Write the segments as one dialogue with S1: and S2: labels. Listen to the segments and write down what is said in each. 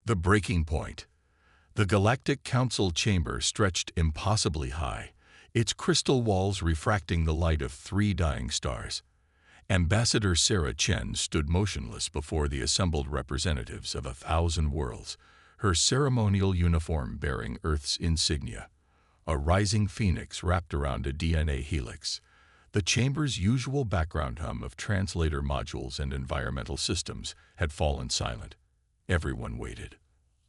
S1: The breaking point. The Galactic Council chamber stretched impossibly high, its crystal walls refracting the light of 3 dying stars. Ambassador Sarah Chen stood motionless before the assembled representatives of 1,000 worlds, her ceremonial uniform bearing Earth's insignia, a rising phoenix wrapped around a DNA helix. The chamber's usual background hum of translator modules and environmental systems had fallen silent. Everyone waited.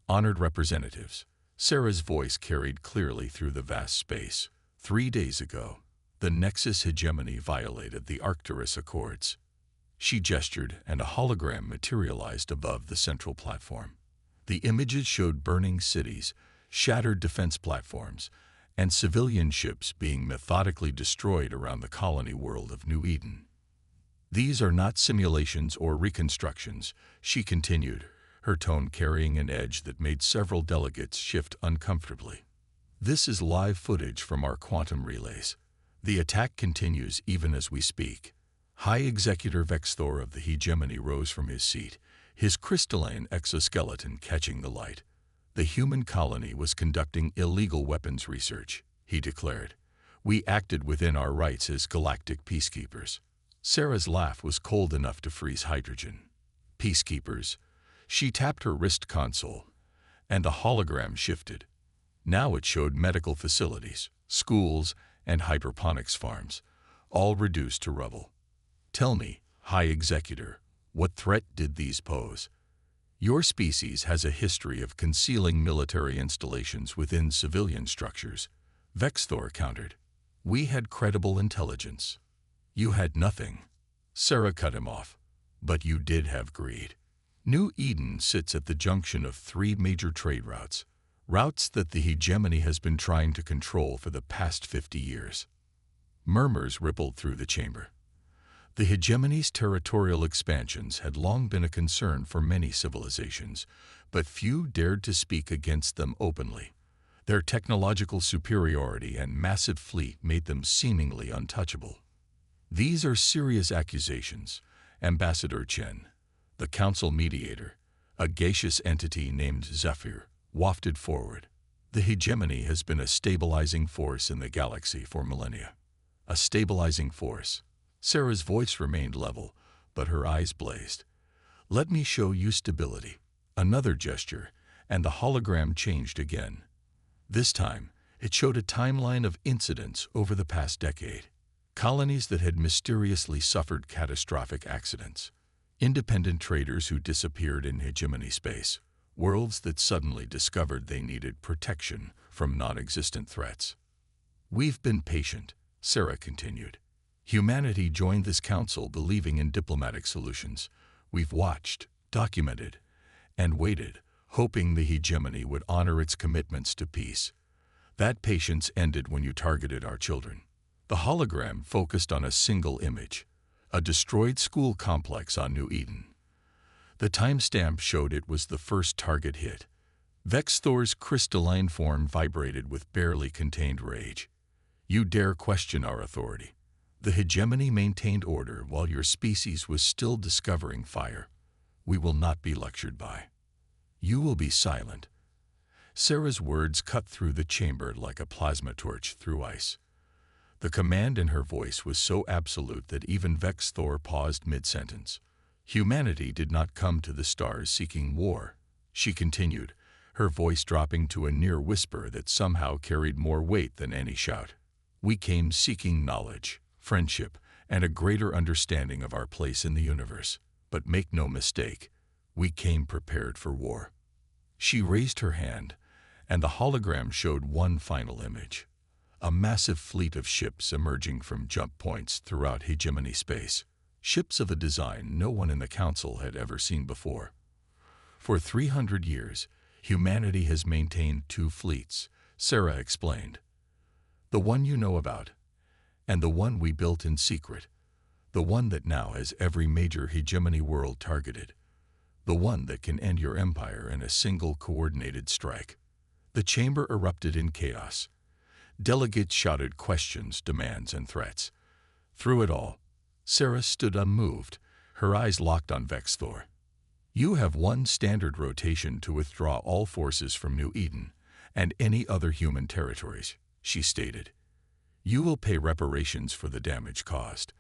S1: Honored representatives, Sarah's voice carried clearly through the vast space. 3 days ago, the Nexus hegemony violated the Arcturus Accords. She gestured, and a hologram materialized above the central platform. The images showed burning cities, shattered defense platforms, and civilian ships being methodically destroyed around the colony world of New Eden. These are not simulations or reconstructions, she continued, her tone carrying an edge that made several delegates shift uncomfortably. This is live footage from our quantum relays. The attack continues even as we speak. High Executor Vexthor of the hegemony rose from his seat, his crystalline exoskeleton catching the light. The human colony was conducting illegal weapons research, he declared. We acted within our rights as galactic peacekeepers. Sarah's laugh was cold enough to freeze hydrogen. Peacekeepers. She tapped her wrist console, and the hologram shifted. Now it showed medical facilities, schools, and hydroponics farms, all reduced to rubble. Tell me, High Executor, what threat did these pose? Your species has a history of concealing military installations within civilian structures, Vexthor countered. We had credible intelligence. You had nothing. Sarah cut him off. But you did have greed. New Eden sits at the junction of 3 major trade routes, routes that the hegemony has been trying to control for the past 50 years. Murmurs rippled through the chamber. The hegemony's territorial expansions had long been a concern for many civilizations, but few dared to speak against them openly. Their technological superiority and massive fleet made them seemingly untouchable. These are serious accusations, Ambassador Chen, the council mediator, a gaseous entity named Zephyr, wafted forward. The hegemony has been a stabilizing force in the galaxy for millennia. A stabilizing force. Sarah's voice remained level, but her eyes blazed. Let me show you stability. Another gesture, and the hologram changed again. This time, it showed a timeline of incidents over the past decade. Colonies that had mysteriously suffered catastrophic accidents. Independent traders who disappeared in hegemony space. Worlds that suddenly discovered they needed protection from non-existent threats. We've been patient, Sarah continued. Humanity joined this council believing in diplomatic solutions. We've watched, documented, and waited, hoping the hegemony would honor its commitments to peace. That patience ended when you targeted our children. The hologram focused on a single image, a destroyed school complex on New Eden. The timestamp showed it was the first target hit. Vexthor's crystalline form vibrated with barely contained rage. You dare question our authority. The hegemony maintained order while your species was still discovering fire. We will not be lectured by. You will be silent. Sarah's words cut through the chamber like a plasma torch through ice. The command in her voice was so absolute that even Vexthor paused mid-sentence. Humanity did not come to the stars seeking war, she continued, her voice dropping to a near whisper that somehow carried more weight than any shout. We came seeking knowledge, friendship, and a greater understanding of our place in the universe. But make no mistake, we came prepared for war. She raised her hand, and the hologram showed one final image. A massive fleet of ships emerging from jump points throughout hegemony space. Ships of a design no one in the council had ever seen before. For 300 years, humanity has maintained 2 fleets, Sarah explained. The one you know about, and the one we built in secret, the one that now has every major hegemony world targeted, the one that can end your empire in a single coordinated strike. The chamber erupted in chaos. Delegates shouted questions, demands, and threats. Through it all, Sarah stood unmoved, her eyes locked on Vexthor. You have one standard rotation to withdraw all forces from New Eden and any other human territories, she stated. You will pay reparations for the damage caused,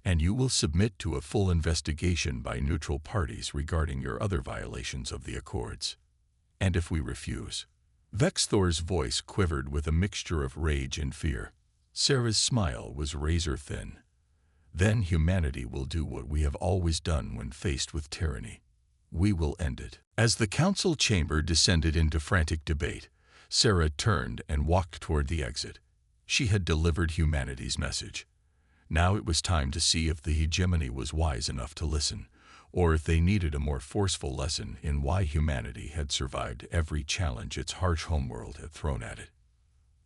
S1: and you will submit to a full investigation by neutral parties regarding your other violations of the Accords. And if we refuse? Vexthor's voice quivered with a mixture of rage and fear. Sarah's smile was razor-thin. Then humanity will do what we have always done when faced with tyranny. We will end it. As the council chamber descended into frantic debate, Sarah turned and walked toward the exit. She had delivered humanity's message. Now it was time to see if the hegemony was wise enough to listen, or if they needed a more forceful lesson in why humanity had survived every challenge its harsh homeworld had thrown at it.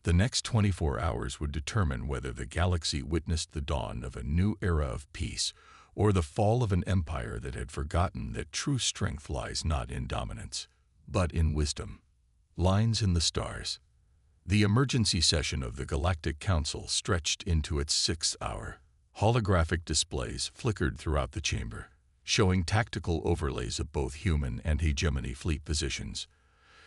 S1: The next 24 hours would determine whether the galaxy witnessed the dawn of a new era of peace or the fall of an empire that had forgotten that true strength lies not in dominance, but in wisdom. Lines in the stars. The emergency session of the Galactic Council stretched into its 6th hour. Holographic displays flickered throughout the chamber, showing tactical overlays of both human and hegemony fleet positions.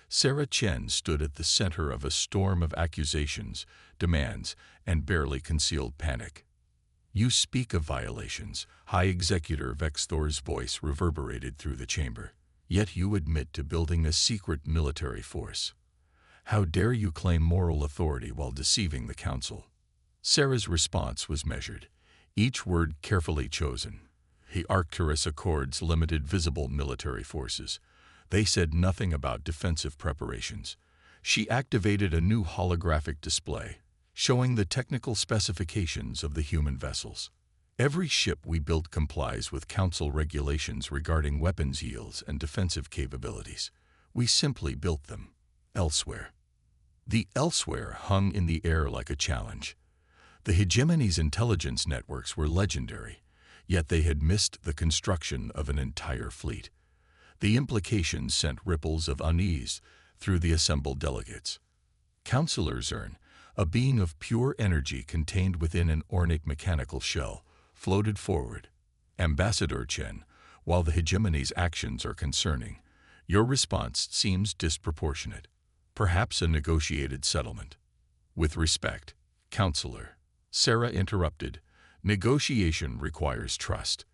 S1: Sarah Chen stood at the center of a storm of accusations, demands, and barely concealed panic. You speak of violations, High Executor Vexthor's voice reverberated through the chamber. Yet you admit to building a secret military force. How dare you claim moral authority while deceiving the council? Sarah's response was measured, each word carefully chosen. The Arcturus Accords limited visible military forces. They said nothing about defensive preparations. She activated a new holographic display, showing the technical specifications of the human vessels. Every ship we built complies with council regulations regarding weapons yields and defensive capabilities. We simply built them. Elsewhere. The elsewhere hung in the air like a challenge. The hegemony's intelligence networks were legendary, yet they had missed the construction of an entire fleet. The implications sent ripples of unease through the assembled delegates. Counselor Zern, a being of pure energy contained within an ornate mechanical shell, floated forward. Ambassador Chen, while the hegemony's actions are concerning, your response seems disproportionate. Perhaps a negotiated settlement. With respect, Counselor. Sarah interrupted. Negotiation requires trust.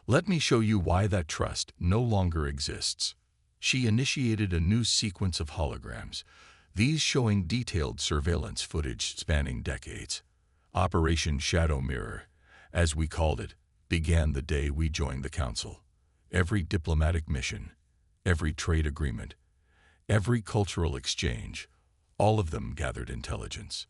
S1: Let me show you why that trust no longer exists. She initiated a new sequence of holograms, these showing detailed surveillance footage spanning decades. Operation Shadow Mirror, as we called it, began the day we joined the Council. Every diplomatic mission, every trade agreement, every cultural exchange, all of them gathered intelligence.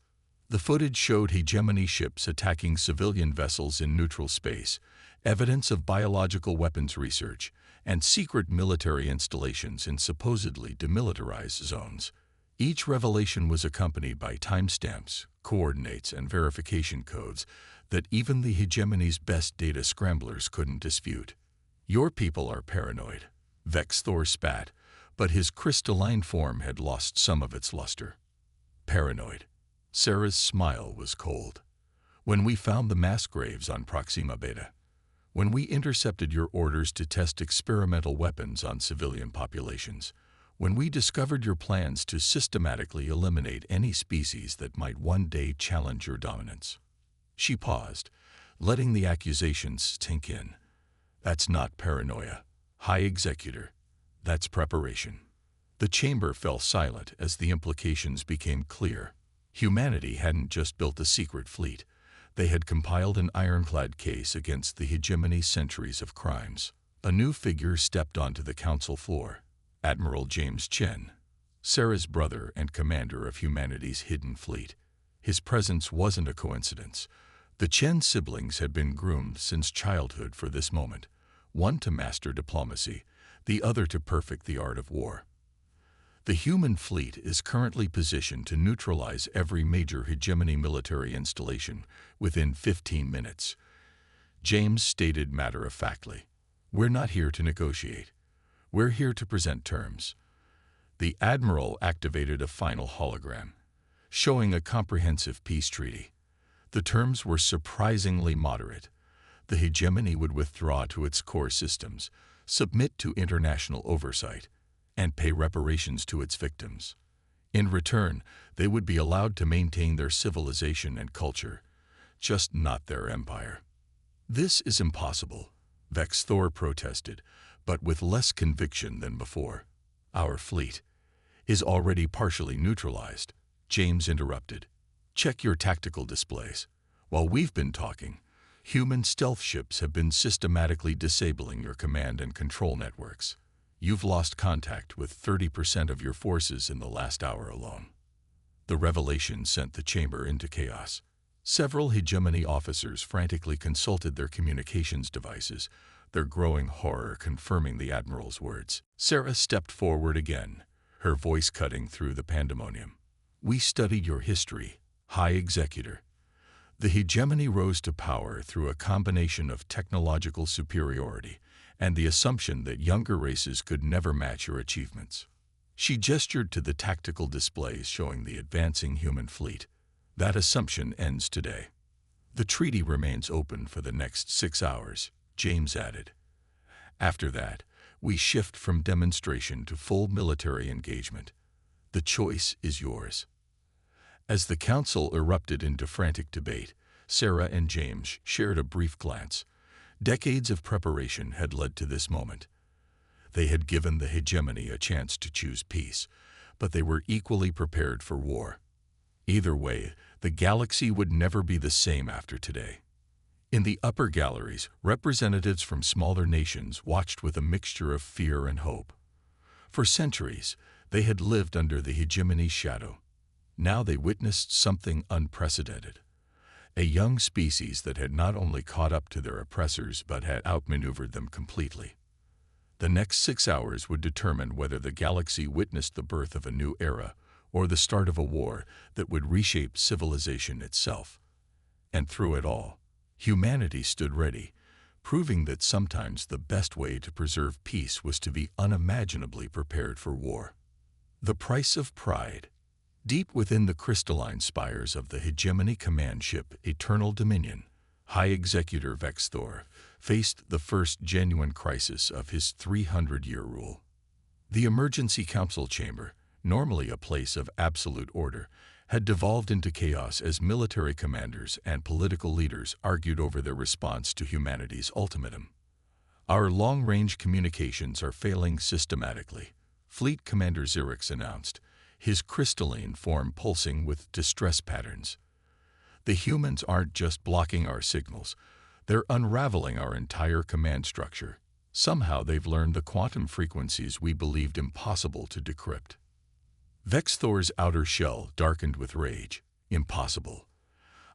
S1: The footage showed hegemony ships attacking civilian vessels in neutral space, evidence of biological weapons research, and secret military installations in supposedly demilitarized zones. Each revelation was accompanied by timestamps, coordinates, and verification codes that even the hegemony's best data scramblers couldn't dispute. Your people are paranoid. Vexthor spat, but his crystalline form had lost some of its luster. Paranoid. Sarah's smile was cold. When we found the mass graves on Proxima Beta, when we intercepted your orders to test experimental weapons on civilian populations, when we discovered your plans to systematically eliminate any species that might one day challenge your dominance. She paused, letting the accusations sink in. That's not paranoia, High Executor. That's preparation. The chamber fell silent as the implications became clear. Humanity hadn't just built a secret fleet. They had compiled an ironclad case against the hegemony's centuries of crimes. A new figure stepped onto the council floor. Admiral James Chen, Sarah's brother and commander of humanity's hidden fleet. His presence wasn't a coincidence. The Chen siblings had been groomed since childhood for this moment, one to master diplomacy, the other to perfect the art of war. The human fleet is currently positioned to neutralize every major hegemony military installation within 15 minutes. James stated matter-of-factly, "We're not here to negotiate. We're here to present terms." The Admiral activated a final hologram, showing a comprehensive peace treaty. The terms were surprisingly moderate. The hegemony would withdraw to its core systems, submit to international oversight, and pay reparations to its victims. In return, they would be allowed to maintain their civilization and culture, just not their empire. This is impossible, Vex Thor protested, but with less conviction than before. Our fleet is already partially neutralized, James interrupted. Check your tactical displays. While we've been talking, human stealth ships have been systematically disabling your command and control networks. You've lost contact with 30% of your forces in the last hour alone. The revelation sent the chamber into chaos. Several hegemony officers frantically consulted their communications devices, their growing horror confirming the Admiral's words. Sarah stepped forward again, her voice cutting through the pandemonium. We studied your history, High Executor. The hegemony rose to power through a combination of technological superiority and the assumption that younger races could never match your achievements. She gestured to the tactical displays showing the advancing human fleet. That assumption ends today. The treaty remains open for the next 6 hours, James added. After that, we shift from demonstration to full military engagement. The choice is yours. As the council erupted into frantic debate, Sarah and James shared a brief glance. Decades of preparation had led to this moment. They had given the hegemony a chance to choose peace, but they were equally prepared for war. Either way, the galaxy would never be the same after today. In the upper galleries, representatives from smaller nations watched with a mixture of fear and hope. For centuries, they had lived under the hegemony's shadow. Now they witnessed something unprecedented. A young species that had not only caught up to their oppressors but had outmaneuvered them completely. The next 6 hours would determine whether the galaxy witnessed the birth of a new era or the start of a war that would reshape civilization itself. And through it all, humanity stood ready, proving that sometimes the best way to preserve peace was to be unimaginably prepared for war. The price of pride. Deep within the crystalline spires of the hegemony command ship Eternal Dominion, High Executor Vex Thor faced the first genuine crisis of his 300-year rule. The emergency council chamber, normally a place of absolute order, had devolved into chaos as military commanders and political leaders argued over their response to humanity's ultimatum. Our long-range communications are failing systematically, Fleet Commander Xerix announced, his crystalline form pulsing with distress patterns. The humans aren't just blocking our signals, they're unraveling our entire command structure. Somehow they've learned the quantum frequencies we believed impossible to decrypt. Vex Thor's outer shell darkened with rage. Impossible.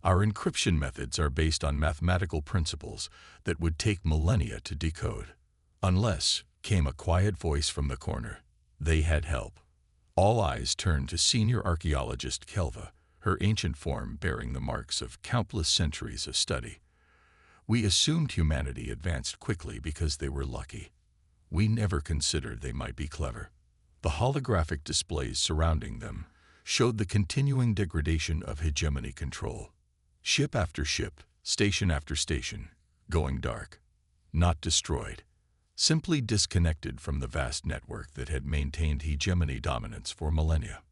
S1: Our encryption methods are based on mathematical principles that would take millennia to decode. Unless, came a quiet voice from the corner, they had help. All eyes turned to senior archaeologist Kelva, her ancient form bearing the marks of countless centuries of study. We assumed humanity advanced quickly because they were lucky. We never considered they might be clever. The holographic displays surrounding them showed the continuing degradation of hegemony control. Ship after ship, station after station, going dark. Not destroyed. Simply disconnected from the vast network that had maintained hegemony dominance for millennia.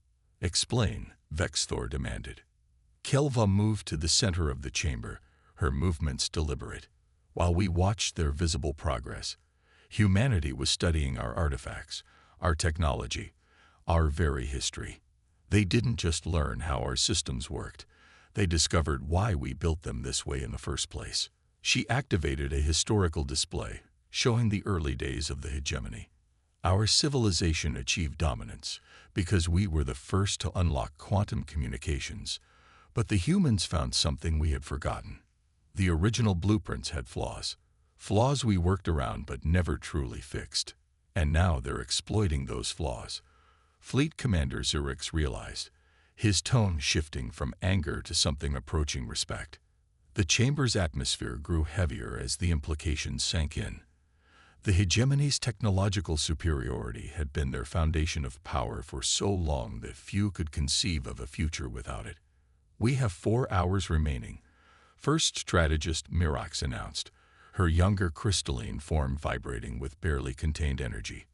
S1: Explain, Vex Thor demanded. Kelva moved to the center of the chamber, her movements deliberate. While we watched their visible progress, humanity was studying our artifacts, our technology, our very history. They didn't just learn how our systems worked, they discovered why we built them this way in the first place. She activated a historical display, showing the early days of the hegemony. Our civilization achieved dominance because we were the first to unlock quantum communications, but the humans found something we had forgotten. The original blueprints had flaws. Flaws we worked around but never truly fixed. And now they're exploiting those flaws. Fleet Commander Xerix realized, his tone shifting from anger to something approaching respect. The chamber's atmosphere grew heavier as the implications sank in. The hegemony's technological superiority had been their foundation of power for so long that few could conceive of a future without it. We have 4 hours remaining, First Strategist Mirax announced, her younger crystalline form vibrating with barely contained energy.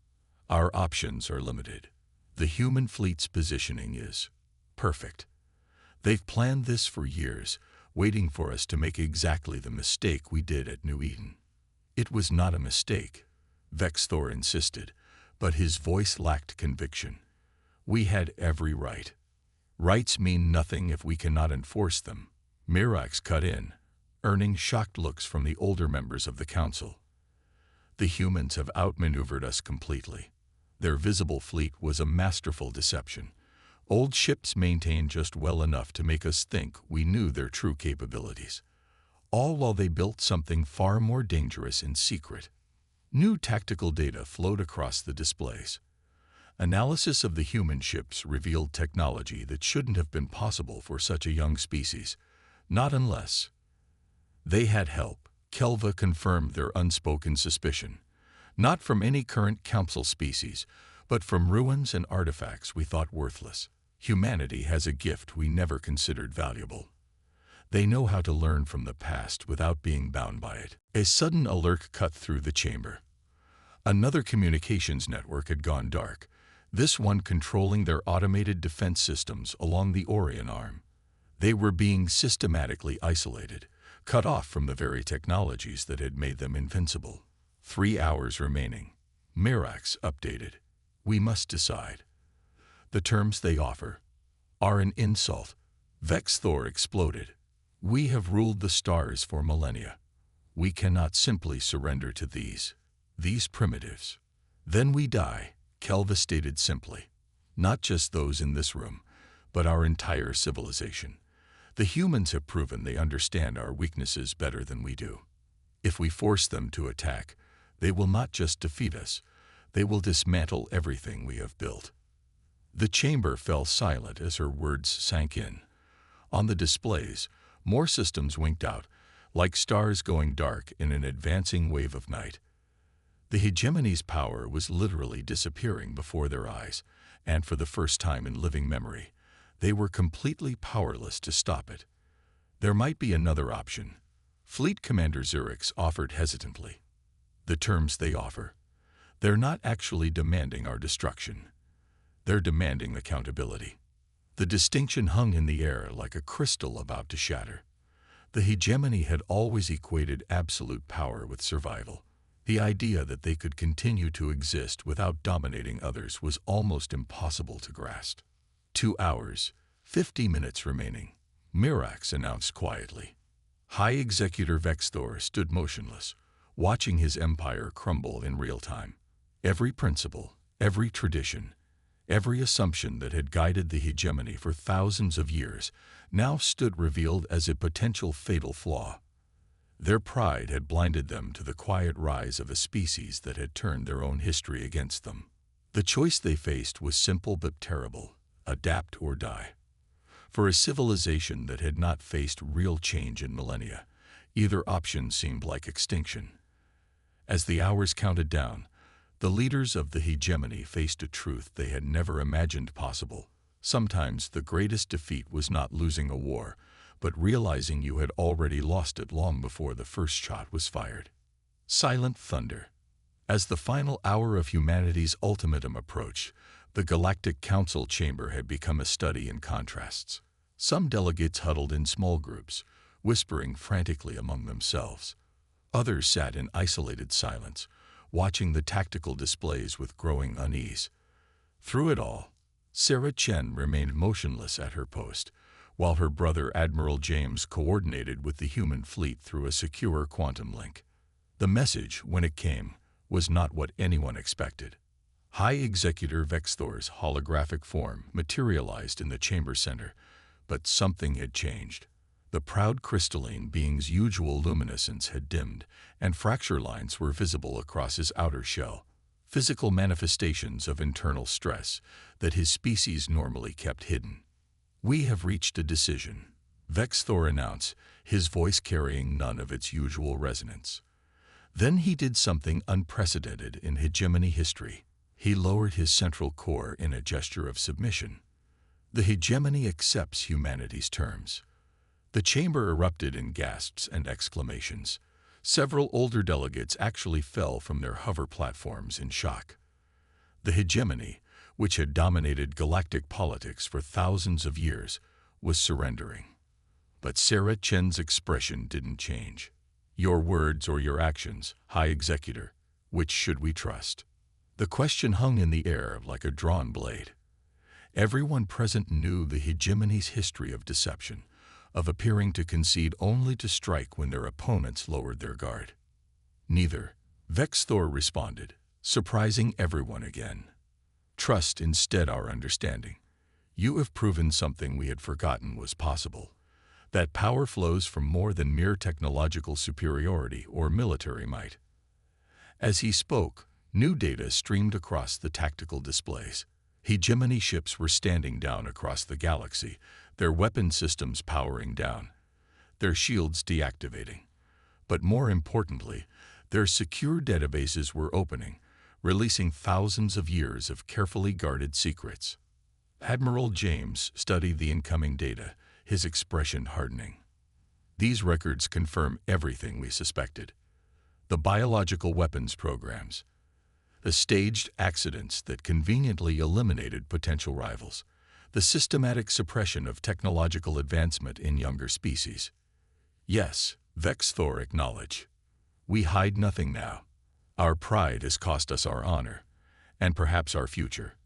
S1: Our options are limited. The human fleet's positioning is perfect. They've planned this for years, waiting for us to make exactly the mistake we did at New Eden. It was not a mistake, Vexthor insisted, but his voice lacked conviction. We had every right. Rights mean nothing if we cannot enforce them. Mirax cut in, earning shocked looks from the older members of the council. The humans have outmaneuvered us completely. Their visible fleet was a masterful deception. Old ships maintained just well enough to make us think we knew their true capabilities, all while they built something far more dangerous in secret. New tactical data flowed across the displays. Analysis of the human ships revealed technology that shouldn't have been possible for such a young species, not unless they had help. Kelva confirmed their unspoken suspicion, not from any current council species, but from ruins and artifacts we thought worthless. Humanity has a gift we never considered valuable. They know how to learn from the past without being bound by it. A sudden alert cut through the chamber. Another communications network had gone dark, this one controlling their automated defense systems along the Orion arm. They were being systematically isolated, cut off from the very technologies that had made them invincible. 3 hours remaining. Mirax updated. We must decide. The terms they offer are an insult. Vexthor exploded. We have ruled the stars for millennia. We cannot simply surrender to these primitives. Then we die, Kelva stated simply. Not just those in this room, but our entire civilization. The humans have proven they understand our weaknesses better than we do. If we force them to attack, they will not just defeat us, they will dismantle everything we have built. The chamber fell silent as her words sank in. On the displays, more systems winked out, like stars going dark in an advancing wave of night. The hegemony's power was literally disappearing before their eyes, and for the first time in living memory, they were completely powerless to stop it. There might be another option. Fleet Commander Zurix offered hesitantly. The terms they offer. They're not actually demanding our destruction. They're demanding accountability. The distinction hung in the air like a crystal about to shatter. The hegemony had always equated absolute power with survival. The idea that they could continue to exist without dominating others was almost impossible to grasp. 2 hours, 50 minutes remaining, Mirax announced quietly. High Executor Vexthor stood motionless, watching his empire crumble in real time. Every principle, every tradition, every assumption that had guided the hegemony for thousands of years now stood revealed as a potential fatal flaw. Their pride had blinded them to the quiet rise of a species that had turned their own history against them. The choice they faced was simple but terrible: adapt or die. For a civilization that had not faced real change in millennia, either option seemed like extinction. As the hours counted down, the leaders of the hegemony faced a truth they had never imagined possible. Sometimes the greatest defeat was not losing a war, but realizing you had already lost it long before the first shot was fired. Silent thunder. As the final hour of humanity's ultimatum approached, the Galactic Council chamber had become a study in contrasts. Some delegates huddled in small groups, whispering frantically among themselves. Others sat in isolated silence, watching the tactical displays with growing unease. Through it all, Sarah Chen remained motionless at her post, while her brother Admiral James coordinated with the human fleet through a secure quantum link. The message, when it came, was not what anyone expected. High Executor Vexthor's holographic form materialized in the chamber center, but something had changed. The proud crystalline being's usual luminescence had dimmed, and fracture lines were visible across his outer shell, physical manifestations of internal stress that his species normally kept hidden. We have reached a decision, Vexthor announced, his voice carrying none of its usual resonance. Then he did something unprecedented in hegemony history. He lowered his central core in a gesture of submission. The hegemony accepts humanity's terms. The chamber erupted in gasps and exclamations. Several older delegates actually fell from their hover platforms in shock. The hegemony, which had dominated galactic politics for thousands of years, was surrendering. But Sarah Chen's expression didn't change. Your words or your actions, High Executor, which should we trust? The question hung in the air like a drawn blade. Everyone present knew the hegemony's history of deception, of appearing to concede only to strike when their opponents lowered their guard. Neither. Vexthor responded, surprising everyone again. Trust instead our understanding. You have proven something we had forgotten was possible. That power flows from more than mere technological superiority or military might. As he spoke, new data streamed across the tactical displays. Hegemony ships were standing down across the galaxy, their weapon systems powering down, their shields deactivating. But more importantly, their secure databases were opening, releasing thousands of years of carefully guarded secrets. Admiral James studied the incoming data, his expression hardening. These records confirm everything we suspected. The biological weapons programs, the staged accidents that conveniently eliminated potential rivals, the systematic suppression of technological advancement in younger species. Yes, Vexthor acknowledged. We hide nothing now. Our pride has cost us our honor, and perhaps our future.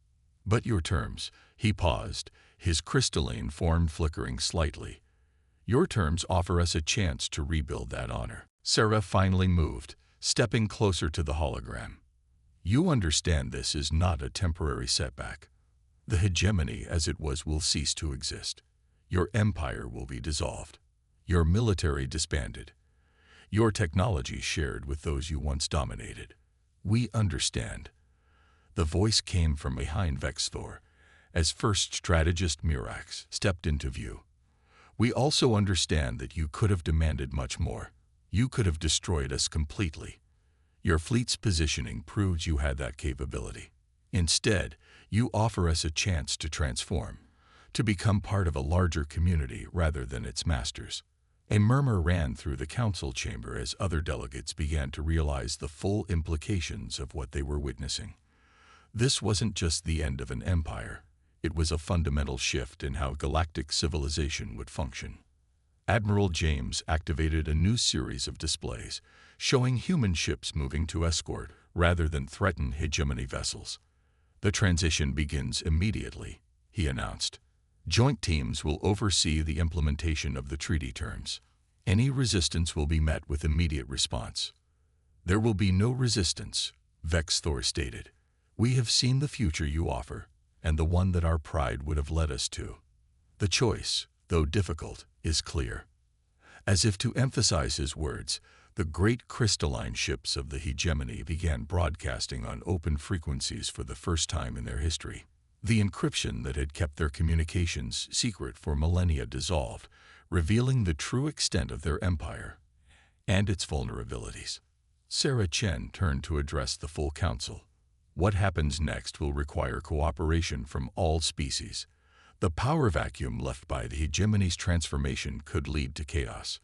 S1: But your terms, he paused, his crystalline form flickering slightly. Your terms offer us a chance to rebuild that honor. Sarah finally moved, stepping closer to the hologram. You understand this is not a temporary setback. The hegemony as it was will cease to exist. Your empire will be dissolved. Your military disbanded. Your technology shared with those you once dominated. We understand. The voice came from behind Vexthor, as first strategist Mirax stepped into view. We also understand that you could have demanded much more. You could have destroyed us completely. Your fleet's positioning proves you had that capability. Instead, you offer us a chance to transform, to become part of a larger community rather than its masters. A murmur ran through the council chamber as other delegates began to realize the full implications of what they were witnessing. This wasn't just the end of an empire. It was a fundamental shift in how galactic civilization would function. Admiral James activated a new series of displays, showing human ships moving to escort rather than threaten hegemony vessels. The transition begins immediately, he announced. Joint teams will oversee the implementation of the treaty terms. Any resistance will be met with immediate response. There will be no resistance, Vexthor stated. We have seen the future you offer, and the one that our pride would have led us to. The choice, though difficult, is clear. As if to emphasize his words, the great crystalline ships of the hegemony began broadcasting on open frequencies for the first time in their history. The encryption that had kept their communications secret for millennia dissolved, revealing the true extent of their empire and its vulnerabilities. Sarah Chen turned to address the full council. What happens next will require cooperation from all species. The power vacuum left by the hegemony's transformation could lead to chaos,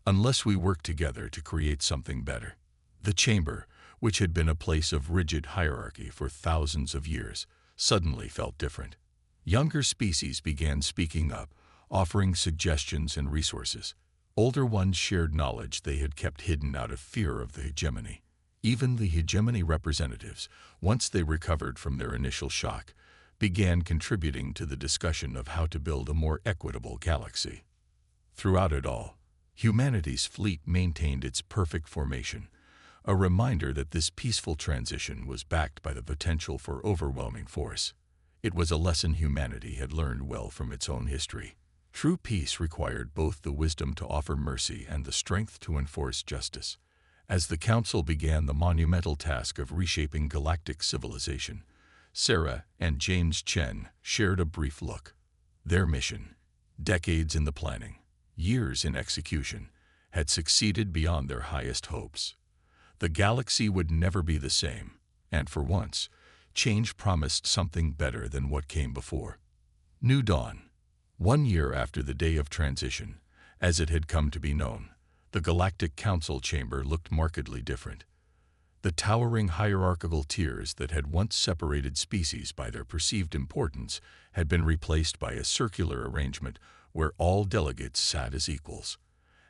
S1: unless we work together to create something better. The chamber, which had been a place of rigid hierarchy for thousands of years, suddenly felt different. Younger species began speaking up, offering suggestions and resources. Older ones shared knowledge they had kept hidden out of fear of the hegemony. Even the hegemony representatives, once they recovered from their initial shock, began contributing to the discussion of how to build a more equitable galaxy. Throughout it all, humanity's fleet maintained its perfect formation, a reminder that this peaceful transition was backed by the potential for overwhelming force. It was a lesson humanity had learned well from its own history. True peace required both the wisdom to offer mercy and the strength to enforce justice. As the Council began the monumental task of reshaping galactic civilization, Sarah and James Chen shared a brief look. Their mission, decades in the planning, years in execution, had succeeded beyond their highest hopes. The galaxy would never be the same, and for once, change promised something better than what came before. New Dawn. 1 year after the day of transition, as it had come to be known, The Galactic Council chamber looked markedly different. The towering hierarchical tiers that had once separated species by their perceived importance had been replaced by a circular arrangement where all delegates sat as equals.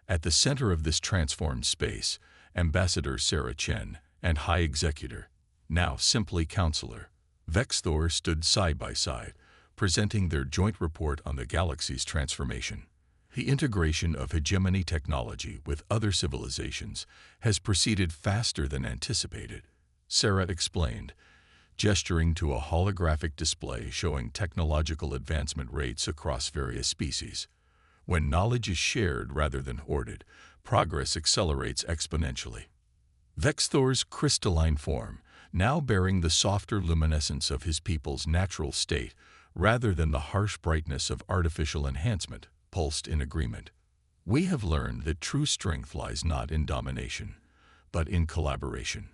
S1: At the center of this transformed space, Ambassador Sarah Chen and High Executor, now simply Counselor, Vexthor stood side by side, presenting their joint report on the galaxy's transformation. The integration of hegemony technology with other civilizations has proceeded faster than anticipated, Sarah explained, gesturing to a holographic display showing technological advancement rates across various species. When knowledge is shared rather than hoarded, progress accelerates exponentially. Vexthor's crystalline form, now bearing the softer luminescence of his people's natural state rather than the harsh brightness of artificial enhancement, pulsed in agreement. We have learned that true strength lies not in domination, but in collaboration.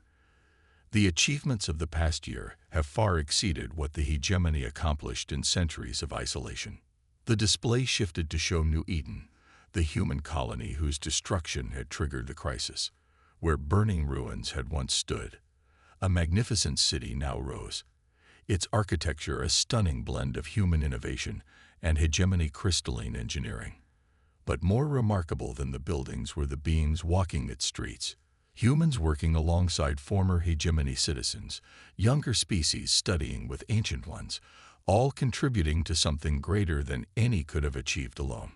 S1: The achievements of the past year have far exceeded what the hegemony accomplished in centuries of isolation. The display shifted to show New Eden, the human colony whose destruction had triggered the crisis. Where burning ruins had once stood, a magnificent city now rose, its architecture a stunning blend of human innovation and hegemony crystalline engineering. But more remarkable than the buildings were the beings walking its streets, humans working alongside former hegemony citizens, younger species studying with ancient ones, all contributing to something greater than any could have achieved alone.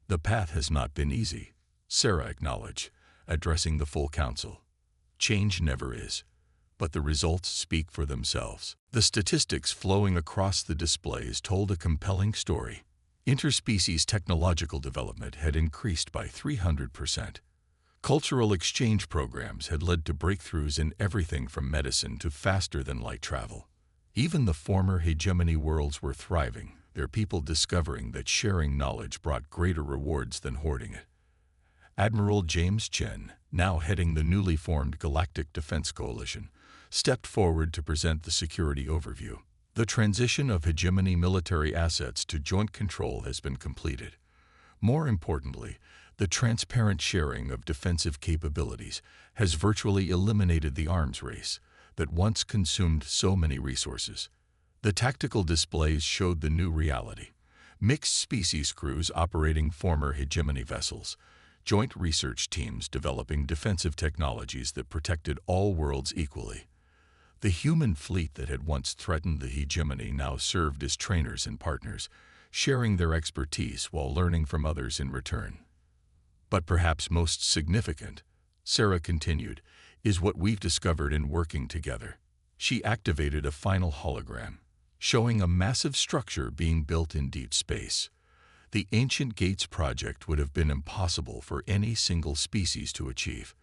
S1: The path has not been easy, Sarah acknowledged, addressing the full council. Change never is, but the results speak for themselves. The statistics flowing across the displays told a compelling story. Interspecies technological development had increased by 300%. Cultural exchange programs had led to breakthroughs in everything from medicine to faster-than-light travel. Even the former hegemony worlds were thriving, their people discovering that sharing knowledge brought greater rewards than hoarding it. Admiral James Chen, now heading the newly formed Galactic Defense Coalition, stepped forward to present the security overview. The transition of hegemony military assets to joint control has been completed. More importantly, the transparent sharing of defensive capabilities has virtually eliminated the arms race that once consumed so many resources. The tactical displays showed the new reality. Mixed species crews operating former hegemony vessels, joint research teams developing defensive technologies that protected all worlds equally. The human fleet that had once threatened the hegemony now served as trainers and partners, sharing their expertise while learning from others in return. But perhaps most significant, Sarah continued, is what we've discovered in working together. She activated a final hologram, showing a massive structure being built in deep space. The Ancient Gates project would have been impossible for any single species to achieve.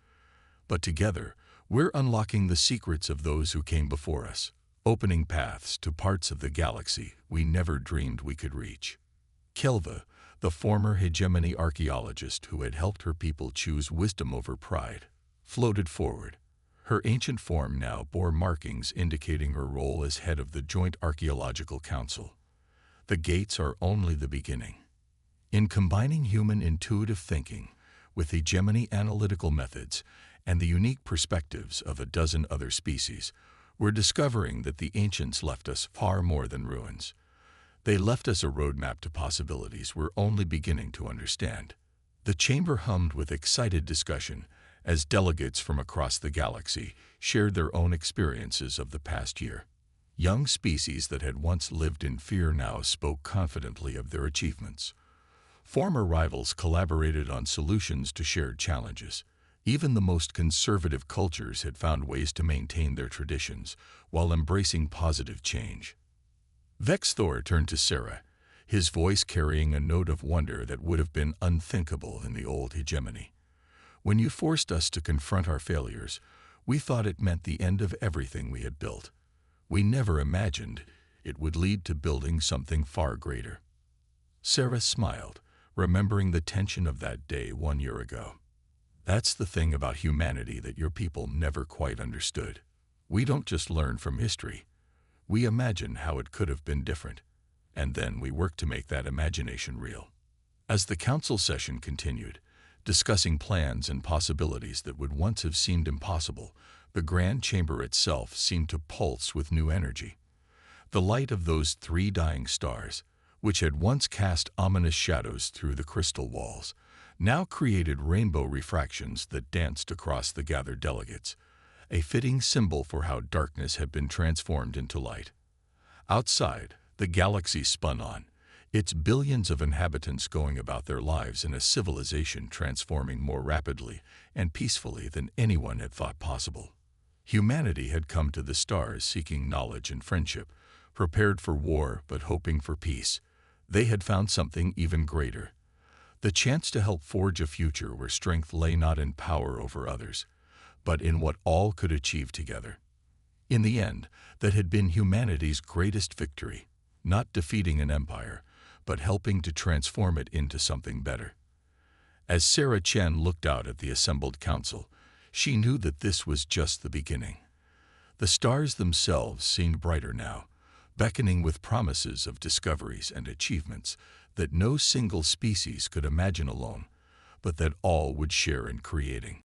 S1: But together, we're unlocking the secrets of those who came before us, opening paths to parts of the galaxy we never dreamed we could reach. Kelva, the former hegemony archaeologist who had helped her people choose wisdom over pride, floated forward. Her ancient form now bore markings indicating her role as head of the Joint Archaeological Council. The gates are only the beginning. In combining human intuitive thinking with hegemony analytical methods and the unique perspectives of a dozen other species, we're discovering that the ancients left us far more than ruins. They left us a roadmap to possibilities we're only beginning to understand. The chamber hummed with excited discussion as delegates from across the galaxy shared their own experiences of the past year. Young species that had once lived in fear now spoke confidently of their achievements. Former rivals collaborated on solutions to shared challenges. Even the most conservative cultures had found ways to maintain their traditions while embracing positive change. Vexthor turned to Sarah, his voice carrying a note of wonder that would have been unthinkable in the old hegemony. When you forced us to confront our failures, we thought it meant the end of everything we had built. We never imagined it would lead to building something far greater. Sarah smiled, remembering the tension of that day 1 year ago. That's the thing about humanity that your people never quite understood. We don't just learn from history. We imagine how it could have been different, and then we work to make that imagination real. As the council session continued, discussing plans and possibilities that would once have seemed impossible. The grand chamber itself seemed to pulse with new energy. The light of those three dying stars, which had once cast ominous shadows through the crystal walls, now created rainbow refractions that danced across the gathered delegates, a fitting symbol for how darkness had been transformed into light. Outside, the galaxy spun on, its billions of inhabitants going about their lives in a civilization transforming more rapidly and peacefully than anyone had thought possible. Humanity had come to the stars seeking knowledge and friendship, prepared for war but hoping for peace. They had found something even greater: the chance to help forge a future where strength lay not in power over others, but in what all could achieve together. In the end, that had been humanity's greatest victory, not defeating an empire, but helping to transform it into something better. As Sarah Chen looked out at the assembled council, she knew that this was just the beginning. The stars themselves seemed brighter now, beckoning with promises of discoveries and achievements that no single species could imagine alone, but that all would share in creating.